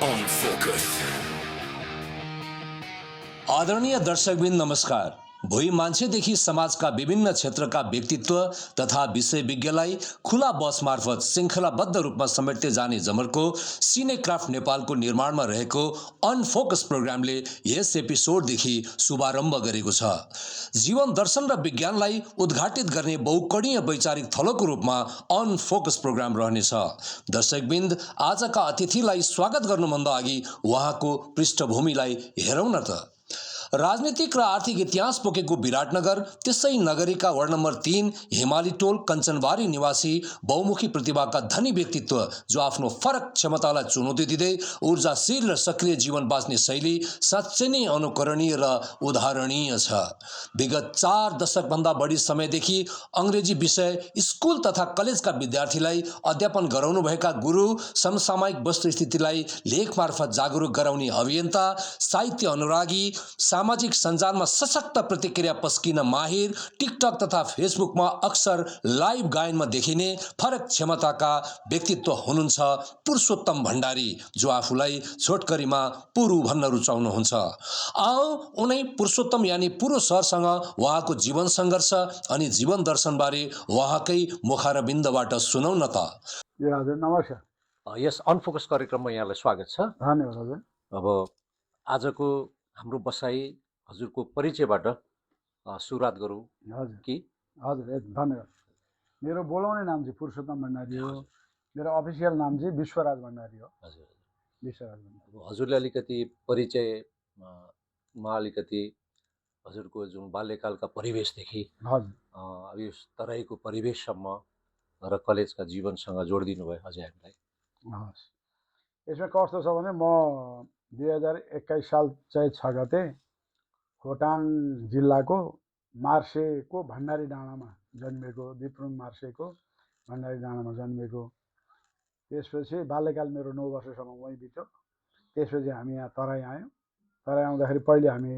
On Focus. आदरणीय दर्शकबिन नमस्कार। भोइ मान्छेदेखि समाजका विभिन्न क्षेत्रका व्यक्तित्व तथा विषय विज्ञलाई खुला बस मार्फत श्रृङ्खलाबद्ध रूपमा समेट्दै जाने जमर्को सिनेक्राफ्ट नेपालको निर्माणमा रहेको अनफोकस प्रोग्रामले यस एपिसोडदेखि शुभारम्भ गरेको छ। जीवन दर्शन र विज्ञानलाई उद्घाटित गर्ने बहुकणीय वैचारिक थलोको रूपमा अनफोकस प्रोग्राम रहनेछ। दर्शकबिन्द, आजका अतिथिलाई स्वागत गर्नुभन्दा अघि उहाँको पृष्ठभूमिलाई हेरौँ न त। राजनीतिक र आर्थिक इतिहास बोकेको विराटनगर, त्यसै नगरीका वार्ड नम्बर 3 हिमाली टोल कञ्चनबारी निवासी बहुमुखी प्रतिभाका धनी व्यक्तित्व जो आफ्नो फरक क्षमतालाई चुनौती दिँदै ऊर्जाशील र सक्रिय जीवन बाँच्ने शैली साँच्चै नै अनुकरणीय र उदाहरणीय छ। विगत 4 दशकभन्दा बढी समयदेखि अङ्ग्रेजी विषय स्कुल तथा कलेजका विद्यार्थीलाई अध्यापन गराउनुभएका गुरु, समसामयिक वस्तुस्थितिलाई लेख मार्फत जागरुक गराउने अभियन्ता, साहित्य अनुरागी, सामाजिक सञ्जालमा सशक्त प्रतिक्रिया पस्किन माहिर, टिकटक तथा फेसबुकमा अक्सर लाइभ गायनमा देखिने फरक क्षमताका व्यक्तित्व हुनुहुन्छ पुरुषोत्तम भण्डारी, जो आफूलाई छोटकरीमा पुरु भन्न रुचाउनुहुन्छ। आओ उनै पुरुषोत्तम यानि पुरु सरसँग उहाँको जीवन सङ्घर्ष अनि जीवन दर्शनबारे उहाँकै मुखारबिन्दबाट सुनौ न त। हजुर नमस्कार। यस अनफोकस कार्यक्रममा यहाँलाई स्वागत छ। धन्यवाद हजुर। अब आजको हाम्रो बसाइ हजुरको परिचयबाट सुरुवात गरौँ हजुर कि? हजुर धन्यवाद। मेरो बोलाउने नाम चाहिँ पुरुषोत्तम भण्डारी हो। मेरो अफिसियल नाम चाहिँ विश्वराज भण्डारी हो। हजुर, विश्वराज भण्डारी। अब हजुरले अलिकति परिचयमा अलिकति हजुरको जुन बाल्यकालका परिवेशदेखि हजुर अब यो तराईको परिवेशसम्म र कलेजका जीवनसँग जोडिदिनु भयो अझै हामीलाई। हस्, यसमा कस्तो छ भने म 2021 साल चैत 6 गते खोटाङ जिल्लाको मार्सेको भण्डारी डाँडामा जन्मेको, दिप्रुङ मार्सेको भण्डारी डाँडामा जन्मेको। त्यसपछि बाल्यकाल मेरो 9 वर्षसम्म वहीँ बित्यो। त्यसपछि हामी यहाँ तराई आयौँ। तराई आउँदाखेरि पहिले हामी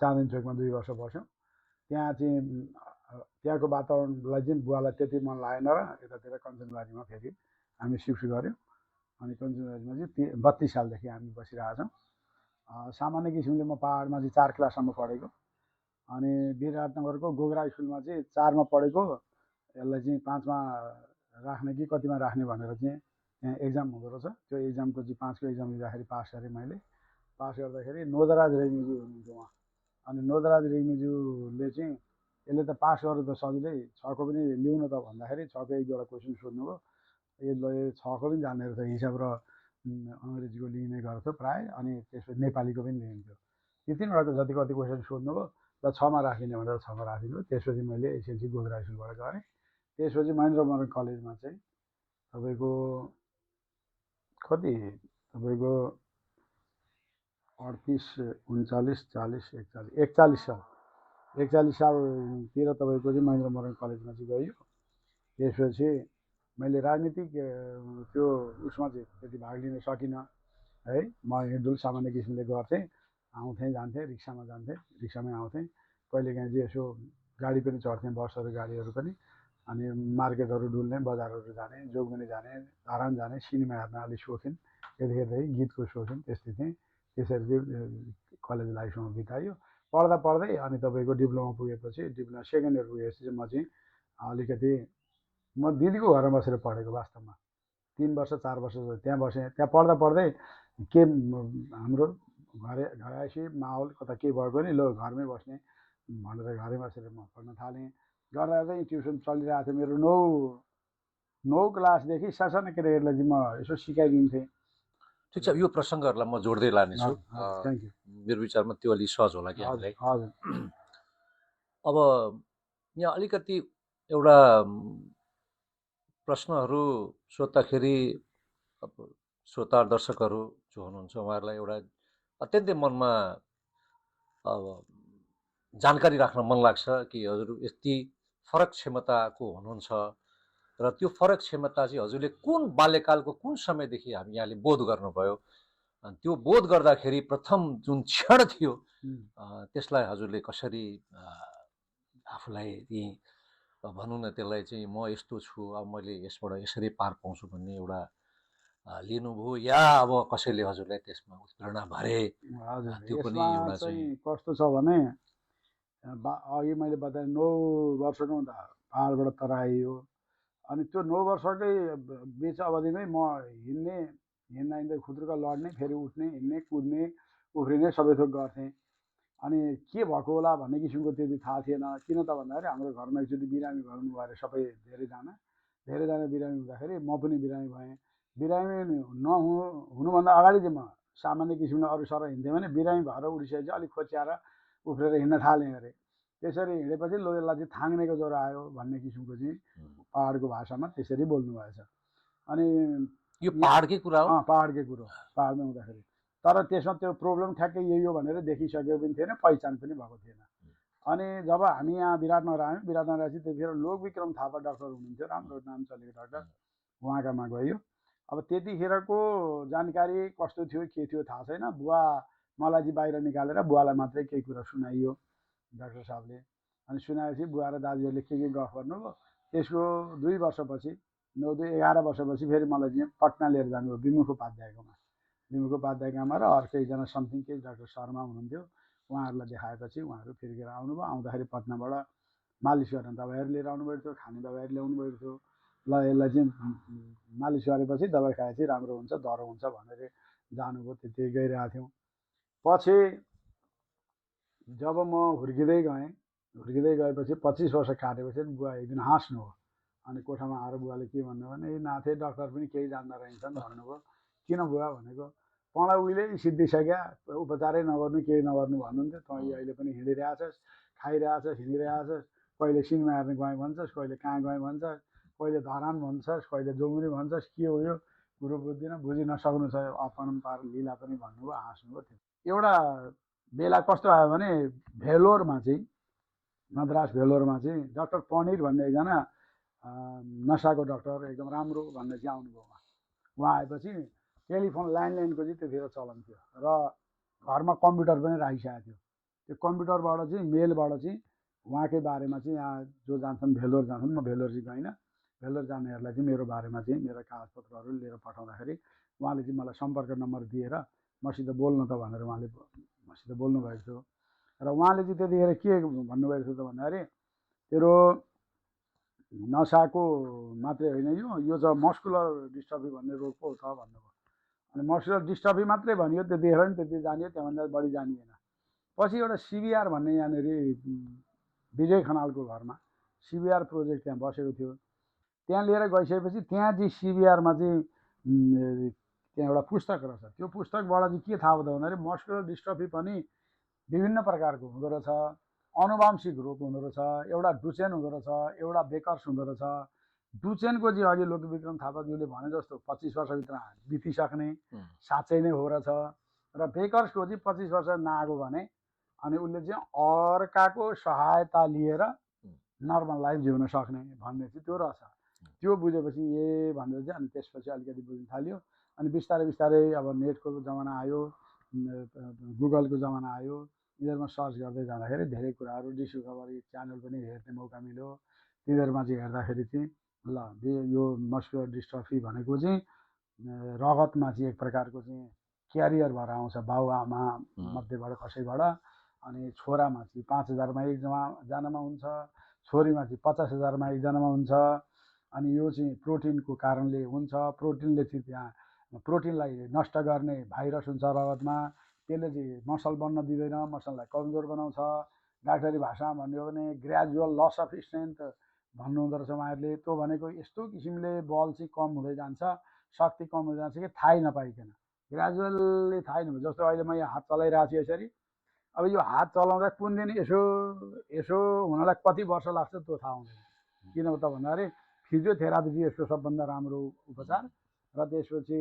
चाँदनी चोकमा 2 वर्ष बस्यौँ। त्यहाँ चाहिँ त्यहाँको वातावरणलाई चाहिँ बुवालाई त्यति मन लागेन र यतातिर कञ्चनबारीमा फेरि हामी सिफ्ट गऱ्यौँ। अनि कञ्चनबारीमा चाहिँ 32 सालदेखि हामी बसिरहेछौँ। सामान्य किसिमले म पहाडमा चाहिँ 4 क्लाससम्म पढेको। अनि विराटनगरको गोगरा स्कुलमा चाहिँ 4मा पढेको। यसलाई चाहिँ 5मा राख्ने कि कतिमा राख्ने भनेर चाहिँ त्यहाँ एक्जाम हुँदो रहेछ। त्यो एक्जामको चाहिँ 5को एक्जाम दिँदाखेरि पास गरेँ मैले। पास गर्दाखेरि नोदराज रेग्मीज्यू हुनुहुन्थ्यो उहाँ। अनि नोदराज रेग्मीज्यूले चाहिँ यसले त पास गर्नु त सजिलै, 6को पनि लिउन त भन्दाखेरि 6को 1-2वटा क्वेसन सोध्नुभयो। यसले 6को पनि जान्ने रहेछ, हिसाब र अङ्ग्रेजीको लिने गर्थ्यो प्राय। अनि त्यसपछि नेपालीको पनि लिन्थ्यो। ती 3वटाको जति कति क्वेसन सोध्नुभयो र 6मा राखिने भनेर 6मा राखिदिनु। त्यसपछि मैले एसएलसी गोगरा स्कुलबाट गरेँ। त्यसपछि महेन्द्र मोहन कलेजमा चाहिँ तपाईँको कति, तपाईँको 38, 39, 40, 41 साल 41 सालतिर तपाईँको चाहिँ महेन्द्र मोहन कलेजमा चाहिँ गयो। त्यसपछि मैले राजनीतिक त्यो उसमा चाहिँ त्यति भाग लिन सकिनँ है। म हिँडडुल सामान्य किसिमले गर्थेँ, आउँथेँ जान्थेँ, रिक्सामा जान्थेँ, रिक्सामै आउँथेँ। कहिलेकाहीँ चाहिँ यसो गाडी पनि चढ्थेँ, बसहरू गाडीहरू पनि। अनि मार्केटहरू डुल्ने, बजारहरू जाने, जोगबनी जाने, धरान जाने, सिनेमा हेर्न अलिक सोखिन, यतिखेर गीतको सोखिन, त्यस्तै थिएँ। त्यसरी चाहिँ कलेज लाइफमा बितायो। पढ्दा पढ्दै अनि तपाईँको डिप्लोमा पुगेपछि, डिप्लोमा सेकेन्ड इयर पुगेपछि चाहिँ म चाहिँ अलिकति म दिदीको घरमा बसेर पढेको वास्तवमा। 3 वर्ष 4 वर्ष त्यहाँ बसेँ। त्यहाँ पढ्दा पढ्दै के हाम्रो घरैसी माहौल कता के भएको नि, लो घरमै बस्ने भनेर घरै बसेर म पढ्न थालेँ। गर्दा गर्दै ट्युसन चलिरहेको थियो मेरो। 9 क्लासदेखि सासाना केटाकेटीलाई चाहिँ म यसो सिकाइदिन्थेँ। ठिक छ, यो प्रसङ्गहरूलाई म जोड्दै लानेछु। Thank you. मेरो विचारमा त्यो अलि सहज होला कि हामीलाई। हजुर अब यहाँ अलिकति एउटा प्रश्नहरू सोद्धाखेरि अब श्रोता दर्शकहरू जो हुनुहुन्छ उहाँहरूलाई एउटा अत्यन्तै मनमा अब जानकारी राख्न मन लाग्छ कि हजुर यति फरक क्षमताको हुनुहुन्छ र त्यो फरक क्षमता चाहिँ हजुरले कुन बाल्यकालको कुन समयदेखि हामी यहाँले बोध गर्नुभयो? अनि त्यो बोध गर्दाखेरि प्रथम जुन क्षण थियो त्यसलाई हजुरले कसरी आफूलाई भनौँ न त्यसलाई चाहिँ म यस्तो छु, अब मैले यसबाट यसरी पार पाउँछु भन्ने एउटा लिनुभयो या अब कसैले हजुरलाई त्यसमा उत्प्रेरणा भरे हजुर त्यो पनि यसमा एउटा चाहिँ चाहिँ कस्तो छ भने अघि मैले बताएँ 9 वर्षको हुँदा पाहाडबाट तराइयो अनि त्यो 9 वर्षकै बिच अवधिमै म हिँड्दै खुत्रुका लड्ने फेरि उठ्ने हिँड्ने कुद्ने उफ्रिने सबै थोक गर्थेँ अनि के भएको होला भन्ने किसिमको त्यति थाहा थिएन किन त भन्दाखेरि हाम्रो घरमा एकचोटि बिरामी गर्नु भएर सबै धेरैजना बिरामी हुँदाखेरि म पनि बिरामी भएँ बिरामी हुनुभन्दा अगाडि चाहिँ म सामान्य किसिमले अरू सर हिँड्थेँ भने बिरामी भएर उठिसकेपछि अलिक खोच्याएर उफ्रेर हिँड्न थालेँ अरे त्यसरी हिँडेपछि लो यसलाई चाहिँ थाङ्नेको ज्वरो आयो भन्ने किसिमको चाहिँ पाहाडको भाषामा त्यसरी बोल्नु भएछ अनि यो पाहाडकै कुरा हो पाहाडकै कुरो पाहाडमा हुँदाखेरि तर त्यसमा त्यो प्रब्लम ठ्याक्कै यही हो भनेर देखिसकेको पनि थिएन पहिचान पनि भएको थिएन अनि जब हामी यहाँ विराटनगर आयौँ विराटनगर आएपछि त्यतिखेर लोकविक्रम थापा डाक्टर हुनुहुन्थ्यो राम्रो नाम चलेको डाक्टर उहाँकामा गयो अब त्यतिखेरको जानकारी कस्तो थियो के थियो थाहा छैन बुवा मलाई चाहिँ बाहिर निकालेर बुवालाई मात्रै केही कुरा सुनाइयो डाक्टर साहबले अनि सुनाएपछि बुवा र दाजुहरूले के गफ गर्नुभयो त्यसको 2 वर्षपछि 11 वर्षपछि फेरि मलाई चाहिँ पटना लिएर जानुभयो विमुखोपाध्यायकोमा र अर्को एकजना समथिङ केही डाक्टर शर्मा हुनुहुन्थ्यो उहाँहरूलाई देखाएपछि उहाँहरू फेरि आउनुभयो आउँदाखेरि पटनाबाट मालिस गर्ने दबाईहरू लिएर आउनुभएको थियो खाने दबाईहरू ल्याउनु भएको थियो ल यसलाई चाहिँ मालिस गरेपछि दबाई खाएपछि राम्रो हुन्छ डह्रो हुन्छ भनेर जानुभयो त्यति गइरहेको थियौँ पछि जब म हुर्किँदै गएपछि 25 वर्ष काटेपछि बुवा एक दिन हाँस्नु हो अनि कोठामा आएर बुवाले के भन्नु भने नाथे डाक्टर पनि केही जान्दा रहेछन् भन्नुभयो किन बुवा भनेको तँलाई उहिले सिद्धिसक्या उपचारै नगर्नु केही नगर्नु भन्नुहुन्थ्यो तँ अहिले पनि हिँडिरहेछस् खाइरहेछस् हिँडिरहेछस् कहिले सिनेमा हेर्न गएँ भन्छस् कहिले कहाँ गएँ भन्छस् कहिले धरान भन्छस् कहिले जोमुरी भन्छस् के हो यो कुरो बुझ्दिनँ बुझि नसक्नु छ अपरम्पार लीला पनि भन्नुभयो हाँस्नुभयो त्यो एउटा बेला कस्तो आयो भने भेलोरमा चाहिँ मद्रास भेलोरमा चाहिँ डाक्टर पनिर भन्ने एकजना नसाको डाक्टर एकदम राम्रो भन्ने चाहिँ आउनुभयो उहाँ आएपछि टेलिफोन ल्यान्डलाइनको चाहिँ त्यतिखेर चलन थियो र घरमा कम्प्युटर पनि राखिसकेको थियो त्यो कम्प्युटरबाट चाहिँ मेलबाट चाहिँ उहाँकै बारेमा चाहिँ यहाँ जो जान्छन् भेलोर जान्छन् म भेलोर चाहिँ गइनँ भेलोर जानेहरूलाई चाहिँ मेरो बारेमा चाहिँ मेरो कागजपत्रहरू लिएर पठाउँदाखेरि उहाँले चाहिँ मलाई सम्पर्क नम्बर दिएर मसित बोल्न त भनेर उहाँले मसित बोल्नु भएको थियो र उहाँले चाहिँ त्यतिखेर के भन्नुभएको थियो त भन्दाखेरि तेरो नसाको मात्रै होइन यो चाहिँ मस्कुलर डिस्ट्रफी भन्ने रोग पो छ भन्नुभयो अनि मस्कुलर डिस्ट्रफी मात्रै भनियो त्यतिखेर नि त्यति जानियो त्यहाँभन्दा बढी जानिएन पछि एउटा सिबिआर भन्ने यहाँनिर विजय खनालको घरमा सिबिआर प्रोजेक्ट त्यहाँ बसेको थियो त्यहाँ लिएर गइसकेपछि त्यहाँ चाहिँ सिबिआरमा चाहिँ त्यहाँ एउटा पुस्तक रहेछ त्यो पुस्तकबाट चाहिँ के थाहा भयो भन्दाखेरि मस्कुलर डिस्ट्रफी पनि विभिन्न प्रकारको हुँदो रहेछ अनुवांशिक रोग हुँदो रहेछ एउटा डुचेन हुँदो रहेछ एउटा बेकर्स हुँदो रहेछ डुचेनको चाहिँ अघि लोकविक्रम थापाज्यूले भने जस्तो 25 वर्षभित्र बितिसक्ने साँच्चै नै हो रहेछ र बेकर्सको चाहिँ 25 वर्ष नआएको भने अनि उसले चाहिँ अर्काको सहायता लिएर नर्मल लाइफ जिउन सक्ने भन्ने चाहिँ त्यो रहेछ त्यो बुझेपछि ए भनेर चाहिँ अनि त्यसपछि अलिकति बुझ्न थाल्यो अनि बिस्तारै बिस्तारै अब नेटको जमाना आयो गुगलको जमाना आयो यिनीहरूमा सर्च गर्दै जाँदाखेरि धेरै कुराहरू डिस्कभरी च्यानल पनि हेर्ने मौका मिल्यो तिनीहरूमा चाहिँ हेर्दाखेरि चाहिँ ल यो मस्कुलर डिस्ट्रफी भनेको चाहिँ रगतमा चाहिँ एक प्रकारको चाहिँ क्यारियर भएर आउँछ बाउआमा मध्येबाट कसैबाट अनि छोरामा चाहिँ 5,000मा एकजनामा हुन्छ छोरीमा चाहिँ 50,000मा एकजनामा हुन्छ अनि यो चाहिँ प्रोटिनको कारणले हुन्छ प्रोटिनले चाहिँ त्यहाँ प्रोटिनलाई नष्ट गर्ने भाइरस हुन्छ रगतमा त्यसले चाहिँ मसल बन्न दिँदैन मसललाई कमजोर बनाउँछ डाक्टरी भाषामा भन्यो भने ग्रेजुअल लस अफ स्ट्रेन्थ भन्नुहुँदो रहेछ उहाँहरूले त्यो भनेको यस्तो किसिमले बल चाहिँ कम हुँदै जान्छ शक्ति कम हुँदै जान्छ कि थाहै नपाइकन ग्रेजुअल्ली थाहै नभए जस्तो अहिले म यहाँ हात चलाइरहेको छु यसरी अब यो हात चलाउँदा कुन दिन यसो हुनलाई कति वर्ष लाग्छ त्यो थाहा हुँदैन किन त भन्दाखेरि फिजियोथेरापी चाहिँ यसको सबभन्दा राम्रो उपचार र त्यसपछि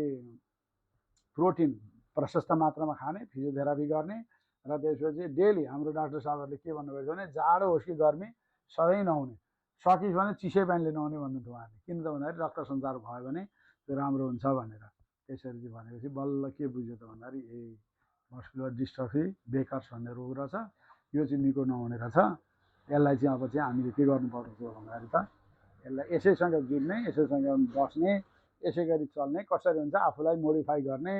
प्रोटिन प्रशस्त मात्रामा खाने फिजियोथेरापी गर्ने र त्यसपछि डेली हाम्रो डाक्टर साहबहरूले के भन्नुभएको छ भने जाडो होस् कि गर्मी सधैँ नहुने सकिस् भने चिसै पानीले नहुने भन्नुहुन्थ्यो उहाँले किन त भन्दाखेरि रक्त सञ्चार भयो भने त्यो राम्रो हुन्छ भनेर त्यसरी चाहिँ भनेपछि बल्ल के बुझ्यो त भन्दाखेरि ए मस्कुलर डिस्ट्रफी बेकर्स भन्ने रोग रहेछ यो चाहिँ निको नहुने रहेछ यसलाई चाहिँ अब चाहिँ हामीले के गर्नुपर्छ भन्दाखेरि त यसलाई यसैसँग जुझ्ने यसैसँग बस्ने यसै गरी चल्ने, कसरी हुन्छ आफूलाई मोडिफाई गर्ने,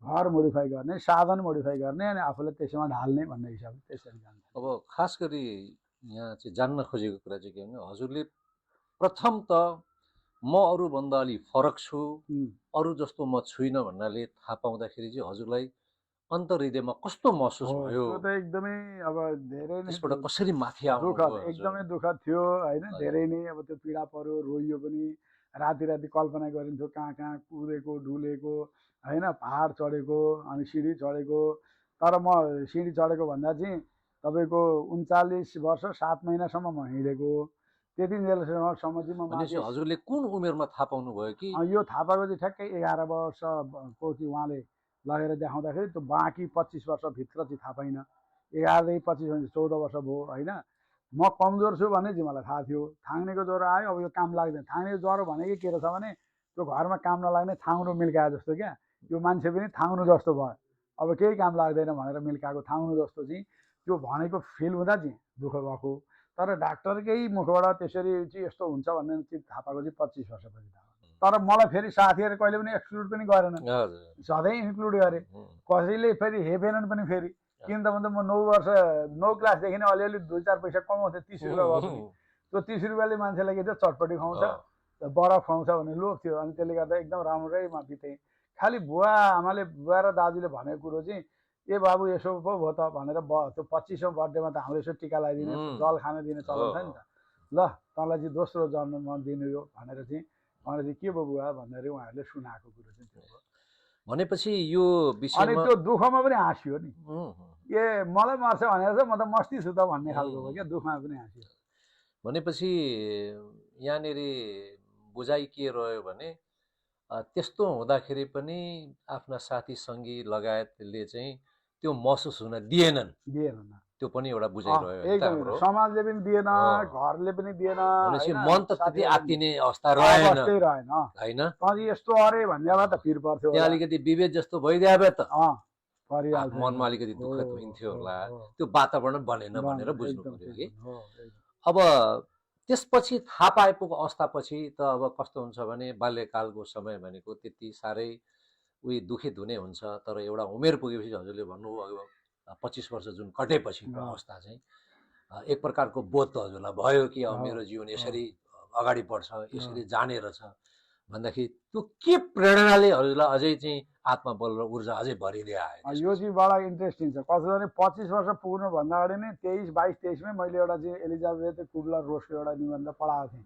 घर मोडिफाई गर्ने, साधन मोडिफाई गर्ने अनि आफूलाई त्यसैमा ढाल्ने भन्ने हिसाबले त्यसरी जान्छ। अब खास गरी यहाँ चाहिँ जान्न खोजेको कुरा चाहिँ के भने हजुरले प्रथम त म अरूभन्दा अलि फरक छु, अरू जस्तो म छुइनँ भन्नाले थाहा पाउँदाखेरि चाहिँ हजुरलाई अन्तर्हृदयमा कस्तो महसुस भयो, त्यो त एकदमै अब धेरै नै त्यसबाट कसरी माथि आउनु दुःखद, एकदमै दुःखद थियो होइन। धेरै नै अब त्यो पीडा पर्यो, रोइयो पनि, राति राति कल्पना गरिन्थ्यो कहाँ कहाँ कुदेको डुलेको होइन, पहाड चढेको अनि सिँढी चढेको। तर म सिँढी चढेको भन्दा चाहिँ तपाईँको 39 वर्ष 7 महिनासम्म म हिँडेको। त्यति बेलासम्म चाहिँ म भनेपछि हजुरले कुन उमेरमा थाहा पाउनुभयो कि यो थाहा पाएको चाहिँ ठ्याक्कै 11 वर्षको चाहिँ उहाँले लगेर देखाउँदाखेरि त्यो बाँकी 25 वर्षभित्र चाहिँ थाहा पाइनँ। 11 25 भने 14 वर्ष भयो होइन। म कमजोर छु भन्ने चाहिँ मलाई थाहा थियो। थाङ्नेको ज्वरो आयो, अब यो काम लाग्दैन। थाङ्नेको ज्वरो भनेकै के रहेछ भने त्यो घरमा काम नलाग्ने थाङ्नु मिल्काए जस्तो क्या। यो मान्छे पनि थाङ्नु जस्तो भयो, अब केही काम लाग्दैन भनेर मिल्काएको थाङ्नु जस्तो चाहिँ त्यो भनेको फिल हुँदा चाहिँ दुःख भएको। तर डाक्टरकै मुखबाट त्यसरी चाहिँ यस्तो हुन्छ भन्ने चाहिँ थाहा पाएको चाहिँ 25 वर्षपछि थाहा भयो। तर मलाई फेरि साथीहरूले कहिले पनि एक्सक्लुड पनि गरेनन्, सधैँ इन्क्लुड गरे। कसैले फेरि हेपेनन् पनि फेरि। किन त भन्दा म 9 वर्ष 9 क्लासदेखि नै अलिअलि 2-4 पैसा कमाउँथेँ। 30 रुपियाँ भयो पनि त्यो 30 रुपियाँले मान्छेलाई के थियो, चटपटी खुवाउँछ, बरफ खुवाउँछ भन्ने लोभ थियो। अनि त्यसले गर्दा एकदम राम्रैमा बितेँ। खालि बुवा आमाले, बुवा र दाजुले भनेको कुरो चाहिँ ए बाबु यसो पो भयो त भनेर त्यो 25औँ बर्थडेमा त हाम्रो यसो टिका लगाइदिने, जल खान दिने चलन छ नि त। ल तँलाई चाहिँ दोस्रो जन्ममा दिनु यो भनेर चाहिँ मलाई चाहिँ के भयो बुवा भनेर उहाँहरूले सुनाएको कुरो चाहिँ त्यो हो। भनेपछि यो अनि विषयमा त्यो दुःखमा पनि हाँसियो नि। ए मलाई मर्छ भनेर चाहिँ म त मस्ती छु त भन्ने खालको भयो क्या, दुःखमा पनि हाँसियो। भनेपछि यहाँनिर बुझाइ के रह्यो भने त्यस्तो हुँदाखेरि पनि आफ्ना साथी सङ्गी लगायतले चाहिँ त्यो महसुस हुन दिएनन्, त्यो पनि एउटा बुझाइ रह्यो एकदम समाजले पनि दिएन, घरले पनि दिएन। भनेपछि मन त त्यति आत्तिने अवस्था रहेन होइन। यस्तो अरे भन्ने भए त फिर पर्थ्यो, त्यहाँ अलिकति विभेद जस्तो भइदिए भए त परिहाल्थ्यो। मनमा अलिकति दुःखद हुन्थ्यो होला, त्यो वातावरण बनेन भनेर बुझ्नु पर्यो कि। अब त्यसपछि थाहा पाएको अवस्थापछि त अब कस्तो हुन्छ भने बाल्यकालको समय भनेको त्यति साह्रै उही दुखित हुने हुन्छ। तर एउटा उमेर पुगेपछि हजुरले भन्नुभयो 25 वर्ष जुन कटेपछिको अवस्था चाहिँ एक प्रकारको बोध त हजुरलाई भयो कि अब मेरो जीवन यसरी अगाडि बढ्छ, यसरी जाने रहेछ भन्दाखेरि त्यो के प्रेरणाले हजुरलाई अझै चाहिँ आत्मबल र ऊर्जा अझै भरिदिए आयो? यो चाहिँ बडा इन्ट्रेस्टिङ छ। कसो भने 25 वर्ष पुग्नुभन्दा अगाडि नै 23, 22, 23मै मैले एउटा चाहिँ एलिजाबेथ कुबलर रोसको एउटा निबन्ध पढाएको थिएँ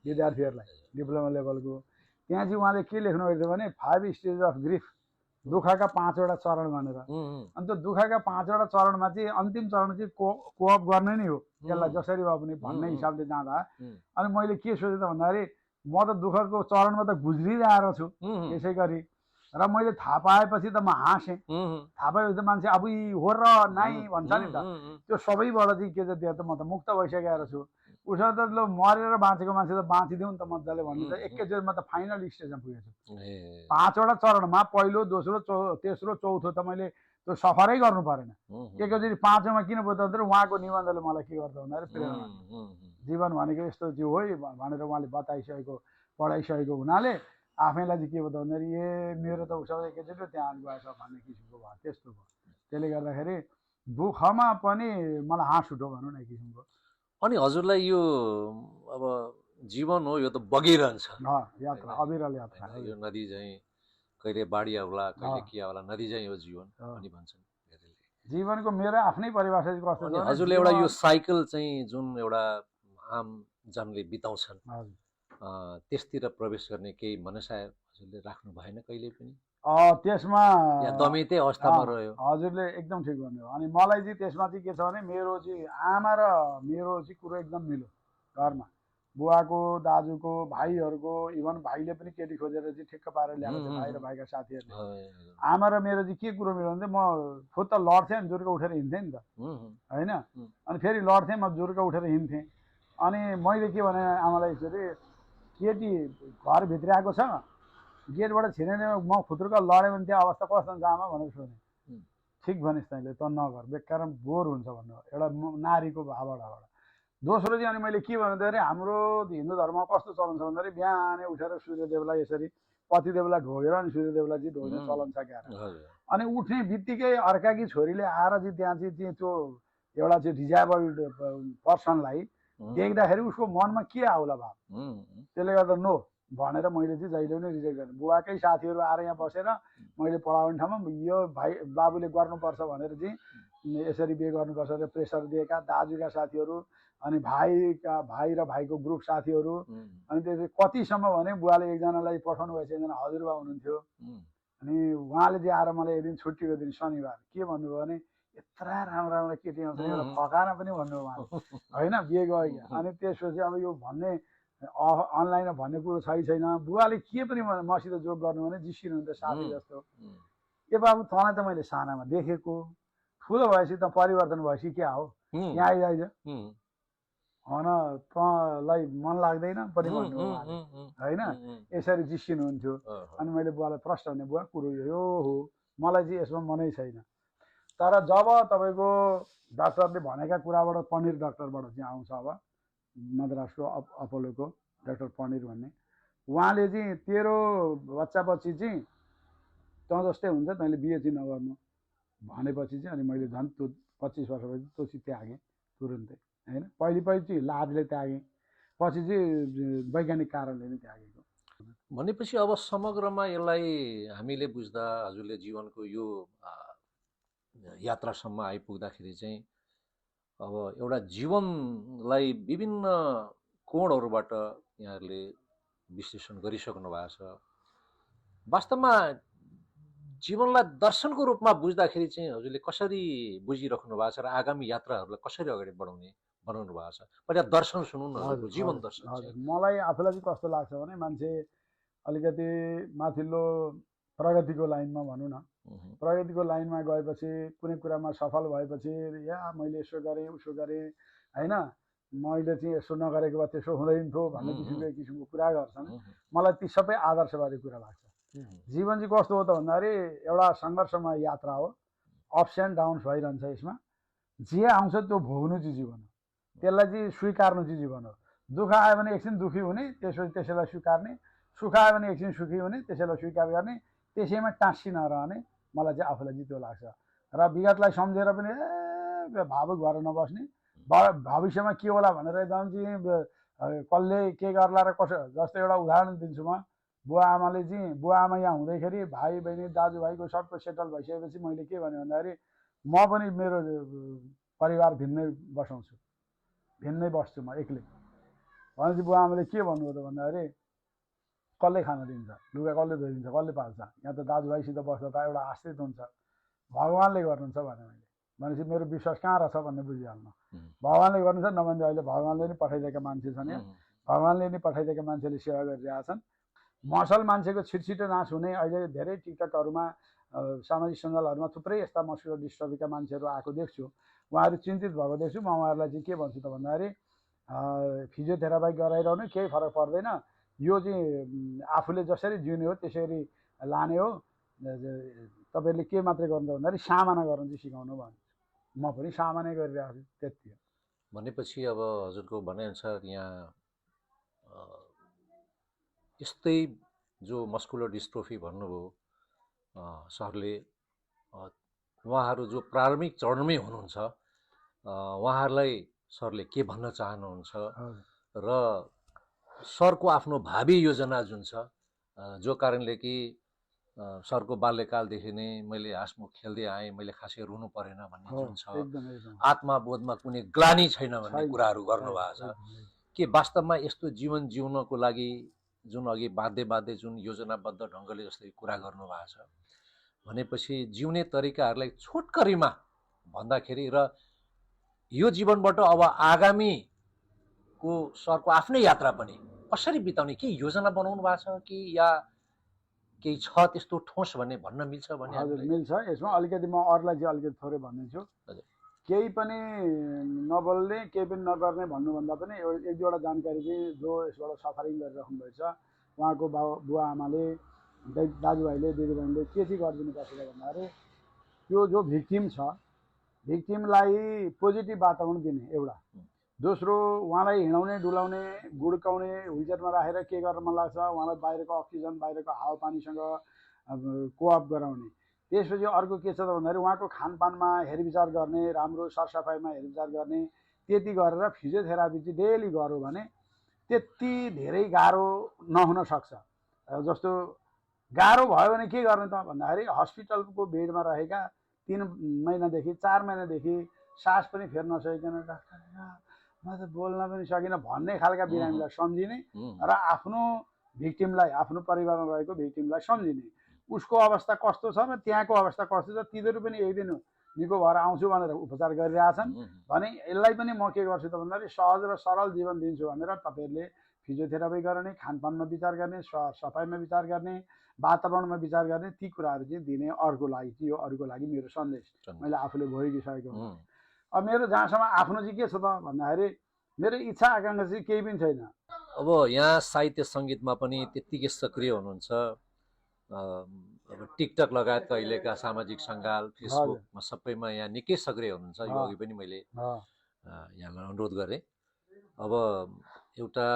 विद्यार्थीहरूलाई डिप्लोमा लेभलको। त्यहाँ चाहिँ उहाँले के लेख्नुभएको थियो भने 5 स्टेज अफ ग्रिफ, दुःखका 5वटा चरण भनेर। अनि त्यो दुःखका 5वटा चरणमा चाहिँ अन्तिम चरण चाहिँ कोअप गर्ने नै हो त्यसलाई जसरी भए पनि भन्ने हिसाबले जाँदा। अनि मैले के सोचेँ त भन्दाखेरि म त दुःखको चरणमा त गुज्रिरहेको छु यसै गरी, र मैले थाहा पाएपछि त म हाँसेँ। थाहा पाएपछि त मान्छे अब हो र नाइ भन्छ नि त, त्यो सबैबाट चाहिँ के चाहिँ त म त मुक्त भइसकेको छु। उसो त ल मरेर बाँचेको मान्छे त बाँचिदिउँ नि त मजाले भन्नु त एकैचोटिमा त फाइनल स्टेजमा पुगेछु। 5वटा चरणमा पहिलो, दोस्रो, तेस्रो, चौथो त मैले त्यो सफरै गर्नु परेन। एकैचोटि 5औँमा किन भयो त उहाँको निबन्धले मलाई के गर्छ भन्दाखेरि प्रेरणा, जीवन भनेको यस्तो चाहिँ हो भनेर उहाँले बताइसकेको पढाइसकेको हुनाले आफैलाई चाहिँ के भयो त भन्दाखेरि ए मेरो त उसो एकैचोटि त्यहाँ गएछ भन्ने किसिमको भयो। त्यस्तो भयो। त्यसले गर्दाखेरि दुःखमा पनि मलाई हाँस उठ्यो भनौँ न एक किसिमको। अनि हजुरलाई यो अब जीवन हो, यो त बगिरहन्छ, यात्रा अविरल यात्रा। यो नदी चाहिँ कहिले बाढी आउला कहिले के आउला, नदी चाहिँ हो जीवन पनि भन्छन् धेरैले। जीवनको मेरो आफ्नै परिभाषा चाहिँ कस्तो छ, हजुरले एउटा यो साइकल चाहिँ जुन एउटा आम जनले बिताउँछन् त्यसतिर प्रवेश गर्ने केही मनसाय हजुरले राख्नु भएन कहिले पनि? त्यसमा दमिते अवस्थामा रह्यो। हजुरले एकदम ठिक भन्नुभयो। अनि मलाई चाहिँ त्यसमा चाहिँ के छ भने मेरो चाहिँ आमा र मेरो चाहिँ कुरो एकदम मिल्यो घरमा। बुवाको, दाजुको, भाइहरूको, इभन भाइले पनि केटी खोजेर चाहिँ ठिक्क पारेर ल्याएको थियो, भाइ र भाइका साथीहरूले। आमा र मेरो चाहिँ के कुरो मिल्यो भने म खुद त लड्थेँ अनि जुर्का उठेर हिँड्थेँ नि त होइन। अनि फेरि लड्थेँ, म जुर्का उठेर हिँड्थेँ। अनि मैले के भने आमालाई यसरी केटी घरभित्र आएको छ, गेटबाट छिरेर म खुत्रुक लडेँ भने त्यो अवस्था कस्तो हुन्छ आमा भनेर सोधेँ। ठिक भनिस् तैँले, त नगर बेकार बोर हुन्छ भन्नु एउटा नारीको भावबाट। दोस्रो चाहिँ अनि मैले के भन्दाखेरि हाम्रो हिन्दू धर्ममा कस्तो चलन छ भन्दाखेरि बिहानै उठेर सूर्यदेवलाई यसरी पतिदेवलाई ढोगेर अनि सूर्यदेवलाई चाहिँ ढोग्ने चलन छ क्या हजुर अनि उठ्ने बित्तिकै अर्काकी छोरीले आएर चाहिँ त्यहाँ चाहिँ त्यो एउटा चाहिँ डिजाबल्ड पर्सनलाई देख्दाखेरि उसको मनमा के आउला भाव त्यसले गर्दा नो भनेर मैले चाहिँ जहिले पनि रिजेक्ट गरेँ बुवाकै साथीहरू आएर यहाँ बसेर मैले पढाउने ठाउँमा यो भाइ बाबुले गर्नुपर्छ भनेर चाहिँ यसरी बिहे गर्नुपर्छ र प्रेसर दिएका दाजुका साथीहरू अनि भाइ र भाइको ग्रुप साथीहरू अनि त्यसपछि कतिसम्म भने बुवाले एकजनालाई पठाउनु भएछ एकजना हजुरबा हुनुहुन्थ्यो अनि उहाँले चाहिँ आएर मलाई एक दिन छुट्टीको दिन शनिबार के भन्नुभयो भने यत्रा राम्रा राम्रा केटी आउँछ एउटा फकाना पनि भन्नुभयो उहाँले होइन बिहे गयो अनि त्यसपछि अब यो भन्ने अनलाइनमा भन्ने कुरो छैन बुवाले के पनि मसित जोग गर्नु भने जिस्किनुहुन्थ्यो साथी जस्तो ए बाबु तँलाई त मैले सानामा देखेको ठुलो भएपछि त परिवर्तन भएपछि क्या हो यहाँ आइज हन तँलाई मन लाग्दैन पनि भन्नु होइन यसरी जिस्किनुहुन्थ्यो अनि मैले बुवालाई प्रश्न भने बुवा कुरो यो हो मलाई चाहिँ यसमा मनै छैन तर जब तपाईँको डाक्टरले भनेका कुराबाट पनिर डाक्टरबाट चाहिँ आउँछ अब मद्रासको अपोलोको डाक्टर पनिर भन्ने उहाँले चाहिँ तेरो बच्चा बच्ची चाहिँ तँ जस्तै हुन्छ तैँले बिहे चाहिँ नगर्नु भनेपछि चाहिँ अनि मैले झन् त्यो 25 वर्षपछि त्यो चाहिँ त्यागेँ तुरुन्तै होइन पहिलो चाहिँ लाजले त्यागेँ पछि चाहिँ वैज्ञानिक कारणले नै त्यागेको भनेपछि अब समग्रमा यसलाई हामीले बुझ्दा हजुरले जीवनको यो यात्रासम्म आइपुग्दाखेरि चाहिँ अब एउटा जीवनलाई विभिन्न कोणहरूबाट यहाँहरूले विश्लेषण गरिसक्नु भएको छ वास्तवमा जीवनलाई दर्शनको रूपमा बुझ्दाखेरि चाहिँ हजुरले कसरी बुझिराख्नु भएको छ र आगामी यात्राहरूलाई कसरी अगाडि बढाउने बनाउनु भएको छ पहिला दर्शन सुनौँ न हजुरको जीवन दर्शन चाहिँ मलाई आफूलाई चाहिँ कस्तो लाग्छ भने मान्छे अलिकति माथिल्लो प्रगतिको लाइनमा भनौँ न प्रगतिको लाइनमा गएपछि कुनै कुरामा सफल भएपछि या मैले यसो गरेँ उसो गरेँ होइन मैले चाहिँ यसो नगरेको भए त्यसो हुँदैन थियो भन्ने किसिमको कुरा गर्छन् मलाई ती सबै आदर्शवादी कुरा लाग्छ जीवन चाहिँ कस्तो हो त भन्दाखेरि एउटा सङ्घर्षमय यात्रा हो अप्स एन्ड डाउन्स भइरहन्छ यसमा जे आउँछ त्यो भोग्नु चाहिँ जीवन हो त्यसलाई चाहिँ स्वीकार्नु चाहिँ जीवन हो दुःख आयो भने एकछिन दुःखी हुने त्यसपछि त्यसैलाई स्वीकार्ने सुख आयो भने एकछिन सुखी हुने त्यसैलाई स्वीकार गर्ने त्यसैमा टाँसी नरहने मलाई चाहिँ आफूलाई चाहिँ त्यो लाग्छ र विगतलाई सम्झेर पनि भावुक भएर नबस्ने भविष्यमा के होला भनेर एकदम चाहिँ कसले के गर्ला र कसो जस्तो एउटा उदाहरण दिन्छु म बुवा आमाले चाहिँ बुवा आमा यहाँ हुँदैखेरि भाइ बहिनी दाजुभाइको सबको सेटल भइसकेपछि मैले के भने भन्दाखेरि म पनि मेरो परिवार भिन्नै बसाउँछु भिन्नै बस्छु म एक्लै भनेपछि बुवा आमाले के भन्नुभयो त भन्दाखेरि कसले खान दिन्छ लुगा कसले धोइदिन्छ कसले पाल्छ यहाँ त दाजुभाइसित बस्दा त एउटा आश्रित हुन्छ भगवान्ले गर्नुहुन्छ भने मैले भनेपछि मेरो विश्वास कहाँ रहेछ भन्ने बुझिहाल्नु भगवान्ले गर्नुहुन्छ नभने अहिले भगवान्ले नै पठाइदिएका मान्छे छन् यहाँ भगवान्ले नै पठाइदिएका मान्छेले सेवा गरिरहेछन् मसल मान्छेको छिटछिटो नाश हुने अहिले धेरै टिकटकहरूमा सामाजिक सञ्जालहरूमा थुप्रै यस्ता मस्कुलर डिस्ट्रफीका मान्छेहरू आएको देख्छु उहाँहरू चिन्तित भएको देख्छु म उहाँहरूलाई चाहिँ के भन्छु त भन्दाखेरि फिजियोथेरापी गराइरहनु केही फरक पर्दैन यो चाहिँ आफूले जसरी जिउने हो त्यसरी लाने हो तपाईँले के मात्रै गर्नु भन्दाखेरि सामना गर्नु चाहिँ सिकाउनु भन्छु म पनि सामना गरिरहेको छु त्यति हो भनेपछि अब हजुरको भनाइअनुसार यहाँ यस्तै जो मस्कुलर डिस्ट्रोफी भन्नुभयो सरले उहाँहरू जो प्रारम्भिक चरणमै हुनुहुन्छ उहाँहरूलाई सरले के भन्न चाहनुहुन्छ र सरको आफ्नो भावी योजना जुन छ जो कारणले कि सरको बाल्यकालदेखि नै मैले हाँसमुख खेल्दै आएँ मैले खासै रुनु परेन भन्ने जुन छ आत्मबोधमा कुनै ग्लानी छैन भन्ने कुराहरू गर्नुभएको छ के वास्तवमा यस्तो जीवन जिउनको लागि जुन अघि बाध्य जुन योजनाबद्ध ढङ्गले जस्तै कुरा गर्नुभएको छ भनेपछि जिउने तरिकाहरूलाई छोटकरीमा भन्दाखेरि र यो जीवनबाट अब आगामीको सरको आफ्नै यात्रा पनि कसरी बिताउने के योजना बनाउनु भएको छ कि या केही छ त्यस्तो ठोस भन्ने भन्न मिल्छ भने हजुर मिल्छ यसमा अलिकति म अरूलाई चाहिँ अलिकति थोरै भनिदिन्छु केही पनि नबोल्ने केही पनि नगर्ने भन्नुभन्दा पनि एक दुईवटा जानकारी चाहिँ जो यसबाट सफरिङ गरिराख्नु भएछ उहाँको बुवा आमाले दाजुभाइले दिदीबहिनीले के चाहिँ गरिदिनु पर्छ भन्दाखेरि त्यो जो भिक्टिम छ भिक्टिमलाई पोजिटिभ वातावरण दिने एउटा दोस्रो उहाँलाई हिँडाउने डुलाउने गुड्काउने व्हिलचेयरमा राखेर के गर्न मन लाग्छ उहाँलाई बाहिरको अक्सिजन बाहिरको हावापानीसँग कोअप गराउने। त्यसपछि अर्को के छ त भन्दाखेरि उहाँको खानपानमा हेरविचार गर्ने राम्रो सरसफाइमा हेरविचार गर्ने। त्यति गरेर फिजियोथेरापी चाहिँ डेली गऱ्यो भने त्यति धेरै गाह्रो नहुन सक्छ। जस्तो गाह्रो भयो भने के गर्ने त भन्दाखेरि हस्पिटलको बेडमा रहेका 3 महिनादेखि 4 महिनादेखि सास पनि फेर्न नसकिकन डाक्टर म त बोल्न पनि सकिनँ भन्ने खालका बिरामीलाई सम्झिने र आफ्नो भिक्टिमलाई आफ्नो परिवारमा रहेको भिक्टिमलाई सम्झिने। उसको अवस्था कस्तो छ र त्यहाँको अवस्था कस्तो छ तिनीहरू पनि एक दिन निको भएर आउँछु भनेर उपचार गरिरहेछन् भने यसलाई पनि म के गर्छु त भन्दाखेरि सहज र सरल जीवन दिन्छु भनेर तपाईँहरूले फिजियोथेरापी गर्ने खानपानमा विचार गर्ने सफाइमा विचार गर्ने वातावरणमा विचार गर्ने ती कुराहरू चाहिँ दिने अर्को लागि चाहिँ यो अरूको लागि मेरो सन्देश मैले आफूले भोगिसकेको हुँ। अब मेरो जहाँसम्म आफ्नो चाहिँ के छ त भन्दाखेरि मेरो इच्छा आकाङ्क्षा चाहिँ केही पनि छैन। अब यहाँ साहित्य सङ्गीतमा पनि त्यत्तिकै सक्रिय हुनुहुन्छ। अब टिकटक लगायतका अहिलेका सामाजिक सञ्जाल फेसबुकमा सबैमा यहाँ निकै सक्रिय हुनुहुन्छ। यो अघि पनि मैले यहाँलाई अनुरोध गरेँ। अब एउटा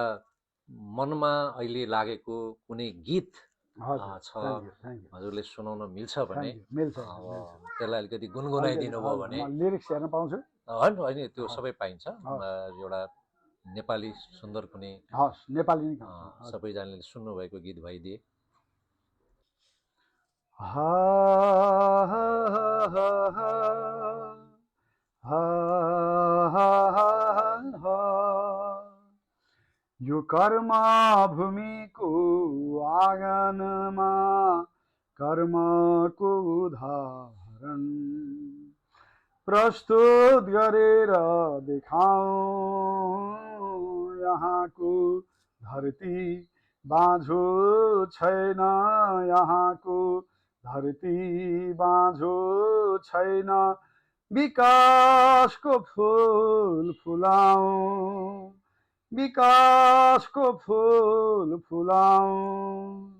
मनमा अहिले लागेको कुनै गीत छ हजुरले सुनाउन मिल्छ भने त्यसलाई अलिकति गुनगुनाइदिनु भयो भने लिरिक्स हेर्न पाउँछु? होइन होइन त्यो सबै पाइन्छ। एउटा नेपाली सुन्दर कुनै नेपाली सबैजनाले सुन्नुभएको गीत भइदिए। यो कर्म भूमिको आँगनमा कर्मको उदाहरण प्रस्तुत गरेर देखाऊं यहाँको धरती बाँझो छैन यहाँको धरती बाँझो छैन विकासको फुल फुलाऊं विकासको फुल फुलाऊं।